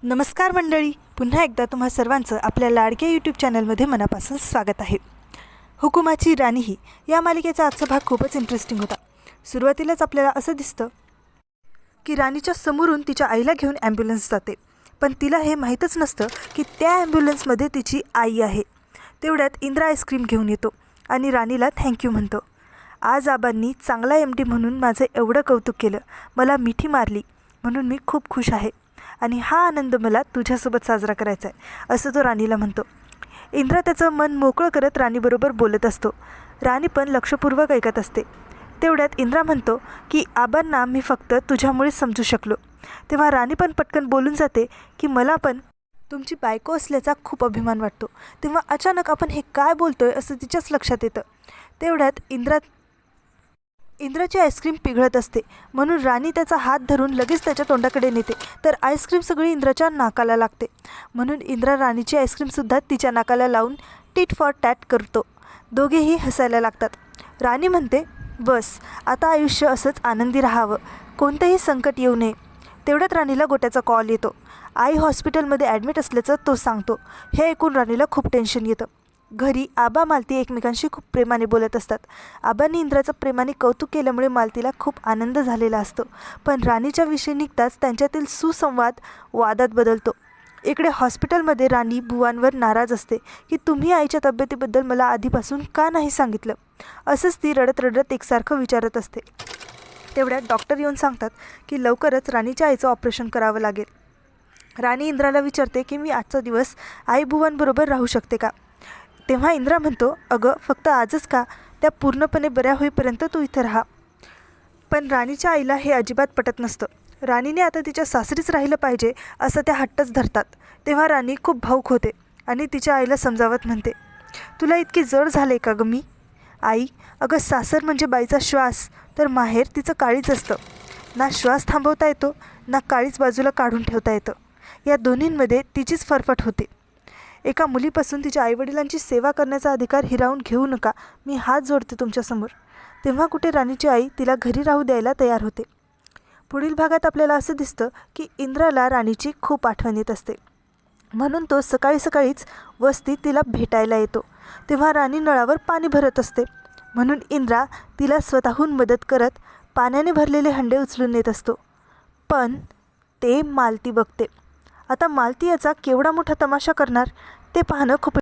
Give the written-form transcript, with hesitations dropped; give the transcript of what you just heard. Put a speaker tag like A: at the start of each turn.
A: नमस्कार मंडळी, पुन्हा एकदा तुम्हा सर्वांचं आपल्या लाडक्या यूट्यूब चॅनलमध्ये मनापासून स्वागत आहे. हुकुमाची राणी ही या मालिकेचा आजचा भाग खूपच इंटरेस्टिंग होता. सुरुवातीलाच आपल्याला असं दिसतं की राणीच्या समोरून तिच्या आईला घेऊन ॲम्ब्युलन्स जाते, पण तिला हे माहीतच नसतं की त्या ॲम्ब्युलन्समध्ये तिची आई आहे. तेवढ्यात इंद्रा आईस्क्रीम घेऊन येतो आणि राणीला थँक्यू म्हणतो. आज आबांनी चांगला MD म्हणून माझं एवढं कौतुक केलं, मला मिठी मारली म्हणून मी खूप खुश आहे आणि हा आनंद मला तुझ्यासोबत साजरा करायचा आहे, असं तो राणीला म्हणतो. इंद्रा त्याचं मन मोकळं करत राणीबरोबर बोलत असतो. राणी पण लक्षपूर्वक ऐकत असते. तेवढ्यात इंद्रा म्हणतो की आबांना मी फक्त तुझ्यामुळेच समजू शकलो. तेव्हा राणी पण पटकन बोलून जाते की मला पण तुमची बायको असल्याचा खूप अभिमान वाटतो. तेव्हा अचानक आपण हे काय बोलतोय असं तिच्याच लक्षात येतं. तेवढ्यात इंद्राची आईस्क्रीम पिघळत असते, म्हणून राणी त्याचा हात धरून लगेच त्याच्या तोंडाकडे नेते, तर आईस्क्रीम सगळी इंद्राच्या नाकाला लागते. म्हणून इंद्रा राणीची आईस्क्रीमसुद्धा तिच्या नाकाला लावून टीट फॉर टॅट करतो. दोघेही हसायला लागतात. राणी म्हणते, बस आता आयुष्य असंच आनंदी राहावं, कोणतंही संकट येऊ नये. तेवढ्यात राणीला गोट्याचा कॉल येतो. आई हॉस्पिटलमध्ये ॲडमिट असल्याचं तो सांगतो. हे ऐकून राणीला खूप टेन्शन येतं. घरी आबा मालती एकमेकांशी खूप प्रेमाने बोलत असतात. आबांनी इंद्राचं प्रेमाने कौतुक केल्यामुळे मालतीला खूप आनंद झालेला असतो, पण राणीच्या विषयी निघताच त्यांच्यातील सुसंवाद वादात बदलतो. इकडे हॉस्पिटलमध्ये राणी बुवांवर नाराज असते की तुम्ही आईच्या तब्येतीबद्दल मला आधीपासून का नाही सांगितलं, असंच ती रडत रडत एकसारखं विचारत असते. तेवढ्यात डॉक्टर येऊन सांगतात की लवकरच राणीच्या आईचं ऑपरेशन करावं लागेल. राणी इंद्राला विचारते की मी आजचा दिवस आई बुवांबरोबर राहू शकते का. तेव्हा इंद्रा म्हणतो, अगं फक्त आजच का, त्या पूर्णपणे बऱ्या होईपर्यंत तू इथं राहा. पण राणीच्या आईला हे अजिबात पटत नसतं. राणीने आता तिच्या सासरीच राहिलं पाहिजे असं त्या हट्टच धरतात. तेव्हा राणी खूप भावूक होते आणि तिच्या आईला समजावत म्हणते, तुला इतकी जड झाले का गं मी. आई, अगं सासर म्हणजे बाईचा श्वास, तर माहेर तिचं काळीज असतं. ना श्वास थांबवता येतो ना काळीज बाजूला काढून ठेवता येतं. या दोन्हींमध्ये तिचीच फरफट होते. एका मुलीपासून तिच्या आईवडिलांची सेवा करण्याचा अधिकार हिरावून घेऊ नका, मी हात जोडते तुमच्यासमोर. तेव्हा कुठे राणीची आई तिला घरी राहू द्यायला तयार होते. पुढील भागात आपल्याला असं दिसतं की इंद्राला राणीची खूप आठवण येत असते, म्हणून तो सकाळी सकाळीच वस्तीत तिला भेटायला येतो. तेव्हा राणी नळावर पाणी भरत असते, म्हणून इंद्रा तिला स्वतःहून मदत करत पाण्याने भरलेले हंडे उचलून नेत असतो. पण ते मालती बघते. आता मालती याचा केवढा मोठा तमाशा करणार ते पाहणं खूप